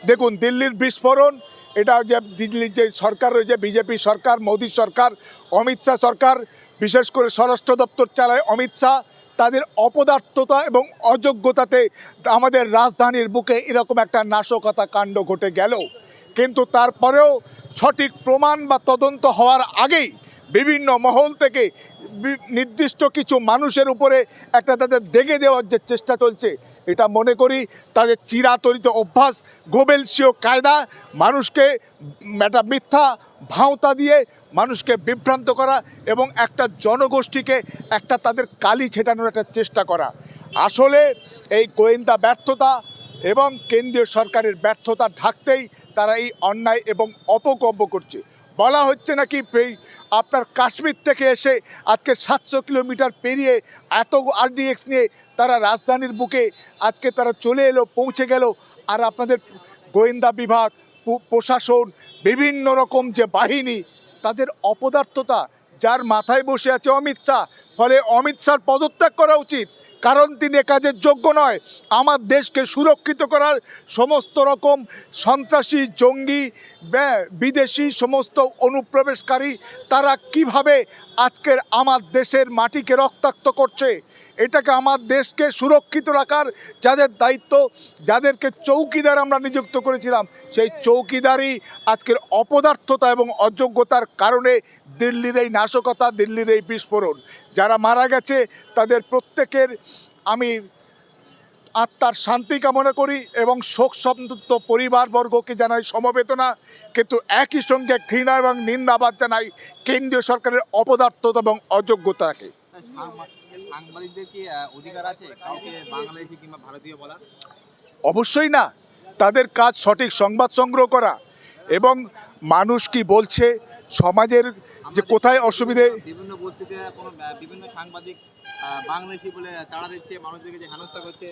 দেখুন দিল্লির বিস্ফোরণ, এটা যে দিল্লির যে সরকার রয়েছে বিজেপি সরকার, মোদী সরকার, অমিত শাহ সরকার, বিশেষ করে স্বরাষ্ট্র দপ্তর চালায় অমিত শাহ, তাদের অপদার্থতা এবং অযোগ্যতাতে আমাদের রাজধানীর বুকে এরকম একটা নাশকতা কাণ্ড ঘটে গেল। কিন্তু তারপরেও সঠিক প্রমাণ বা তদন্ত হওয়ার আগেই বিভিন্ন মহল থেকে নির্দিষ্ট কিছু মানুষের উপরে একটা তাদের দেগে দেওয়ার যে চেষ্টা চলছে, এটা মনে করি তাদের চিরাচরিত অভ্যাস, গোবেলসীয় কায়দা, মানুষকে একটা মিথ্যা ভাঁওতা দিয়ে মানুষকে বিভ্রান্ত করা এবং একটা জনগোষ্ঠীকে একটা তাদের কালি ছেটানোর একটা চেষ্টা করা। আসলে এই গোয়েন্দা ব্যর্থতা এবং কেন্দ্রীয় সরকারের ব্যর্থতা ঢাকতেই তারা এই অন্যায় এবং অপকর্ম করছে। বলা হচ্ছে নাকি আপনার কাশ্মীর থেকে এসে আজকে 700 কিলোমিটার পেরিয়ে এত আরডিএক্স নিয়ে তারা রাজধানীর বুকে আজকে তারা চলে এলো, পৌঁছে গেল। আর আপনাদের গোয়েন্দা বিভাগ, প্রশাসন, বিভিন্ন রকম যে বাহিনী, তাদের অপদার্থতা, যার মাথায় বসে আছে অমিত শাহ, ফলে অমিত শাহর পদত্যাগ করা উচিত, কারণ তিনি এ কাজের যোগ্য নয়। আমার দেশকে সুরক্ষিত করার সমস্ত রকম সন্ত্রাসী, জঙ্গি, বিদেশি সমস্ত অনুপ্রবেশকারী, তারা কিভাবে আজকের আমার দেশের মাটিকে রক্তাক্ত করছে, এটাকে আমার দেশকে সুরক্ষিত রাখার যাদের দায়িত্ব, যাদেরকে চৌকিদার আমরা নিযুক্ত করেছিলাম, সেই চৌকিদারই আজকের অপদার্থতা এবং অযোগ্যতার কারণে দিল্লির এই নাশকতা, দিল্লির এই বিস্ফোরণ। যারা মারা গেছে তাদের প্রত্যেকের আমি আত্মার শান্তি কামনা করি এবং শোক সন্তপ্ত পরিবারবর্গকে জানাই সমবেদনা, কিন্তু একই সঙ্গে ঘৃণা এবং নিন্দাবাদ জানাই কেন্দ্রীয় সরকারের অপদার্থতা এবং অযোগ্যতাকে। সাংবাদিকদের কি অধিকার আছে কাউকে বাংলাদেশি কিংবা ভারতীয় বলার? অবশ্যই না। তাদের কাজ সঠিক সংবাদ সংগ্রহ করা এবং মানুষ কি বলছে, সমাজের যে কোথায় অসুবিধে। বিভিন্ন বস্তিতে কোনো বিভিন্ন সাংবাদিক বাংলাদেশি বলে তাড়া দিচ্ছে, মানুষদেরকে যে হেনস্থা করছে।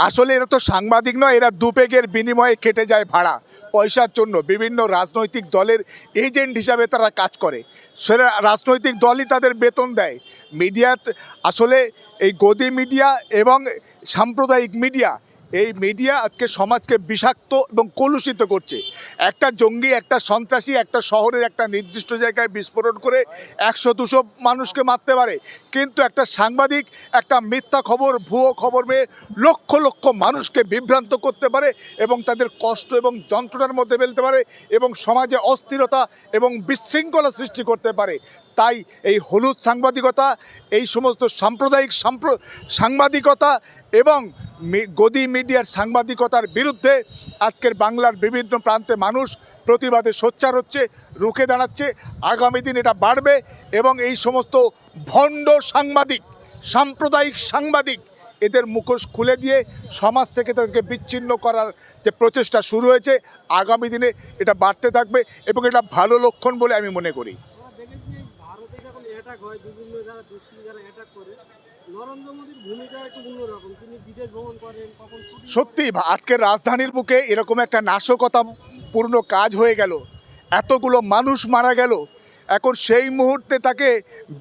আসলে এরা তো সাংবাদিক নয়, এরা দুপেগের বিনিময়ে খেটে যায় ভাড়া পয়সার জন্য। বিভিন্ন রাজনৈতিক দলের এজেন্ট হিসাবে তারা কাজ করে, সেটা রাজনৈতিক দলই তাদের বেতন দেয়। মিডিয়া আসলে এই গদি মিডিয়া এবং সাম্প্রদায়িক মিডিয়া, এই মিডিয়া আজকে সমাজকে বিষাক্ত এবং কলুষিত করছে। একটা জঙ্গি, একটা সন্ত্রাসী একটা শহরের একটা নির্দিষ্ট জায়গায় বিস্ফোরণ করে 100-200 মানুষকে মারতে পারে, কিন্তু একটা সাংবাদিক একটা মিথ্যা খবর, ভুয়ো খবর পেয়ে লক্ষ লক্ষ মানুষকে বিভ্রান্ত করতে পারে এবং তাদের কষ্ট এবং যন্ত্রণার মধ্যে ফেলতে পারে এবং সমাজে অস্থিরতা এবং বিশৃঙ্খলা সৃষ্টি করতে পারে। তাই এই হলুদ সাংবাদিকতা, এই সমস্ত সাম্প্রদায়িক সাংবাদিকতা এবং গদি মিডিয়ার সাংবাদিকতার বিরুদ্ধে আজকের বাংলার বিভিন্ন প্রান্তে মানুষ প্রতিবাদে সোচ্চার হচ্ছে, রুখে দাঁড়াচ্ছে। আগামী দিন এটা বাড়বে এবং এই সমস্ত ভণ্ড সাংবাদিক, সাম্প্রদায়িক সাংবাদিক, এদের মুখোশ খুলে দিয়ে সমাজ থেকে তাদেরকে বিচ্ছিন্ন করার যে প্রচেষ্টা শুরু হয়েছে, আগামী দিনে এটা বাড়তে থাকবে এবং এটা ভালো লক্ষণ বলে আমি মনে করি। সত্যি আজকের রাজধানীর বুকে এরকম একটা নাশকতাপূর্ণ কাজ হয়ে গেল, এতগুলো মানুষ মারা গেল, এখন সেই মুহূর্তে তাকে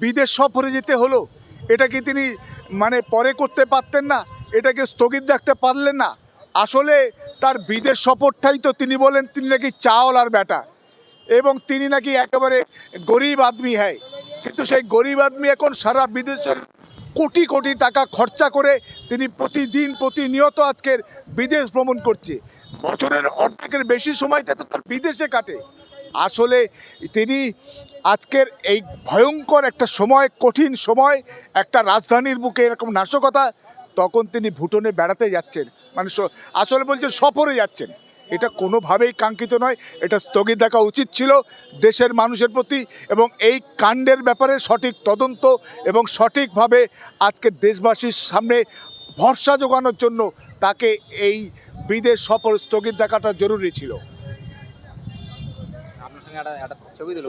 বিদেশ সফরে যেতে হলো। এটা কি তিনি পরে করতে পারতেন না? এটাকে স্থগিত রাখতে পারলেন না? আসলে তার বিদেশ সফরটাই তো, তিনি বলেন তিনি নাকি চাওয়ালার বেটা এবং তিনি নাকি একেবারে গরিব আদমি হয়, কিন্তু সেই গরিব আদমি এখন সারা বিদেশের কোটি কোটি টাকা খরচা করে তিনি প্রতিনিয়ত আজকের বিদেশ ভ্রমণ করছে। বছরের অর্ধেকের বেশি সময়টা তো তার বিদেশে কাটে। আসলে তিনি আজকের এই ভয়ঙ্কর একটা সময়, কঠিন সময়, একটা রাজধানীর বুকে এরকম নাশকতা, তখন তিনি ভুটানে বেড়াতে যাচ্ছেন, আসলে বলছেন সফরে যাচ্ছেন। এটা কোনোভাবেই কাঙ্ক্ষিত নয়, এটা স্থগিত রাখা উচিত ছিল দেশের মানুষের প্রতি এবং এই কাণ্ডের ব্যাপারে সঠিক তদন্ত এবং সঠিকভাবে আজকে দেশবাসীর সামনে ভরসা জোগানোর জন্য তাকে এই বিদেশ সফর স্থগিত রাখাটা জরুরি ছিল। আপনার সঙ্গে একটা ছবি তুলো।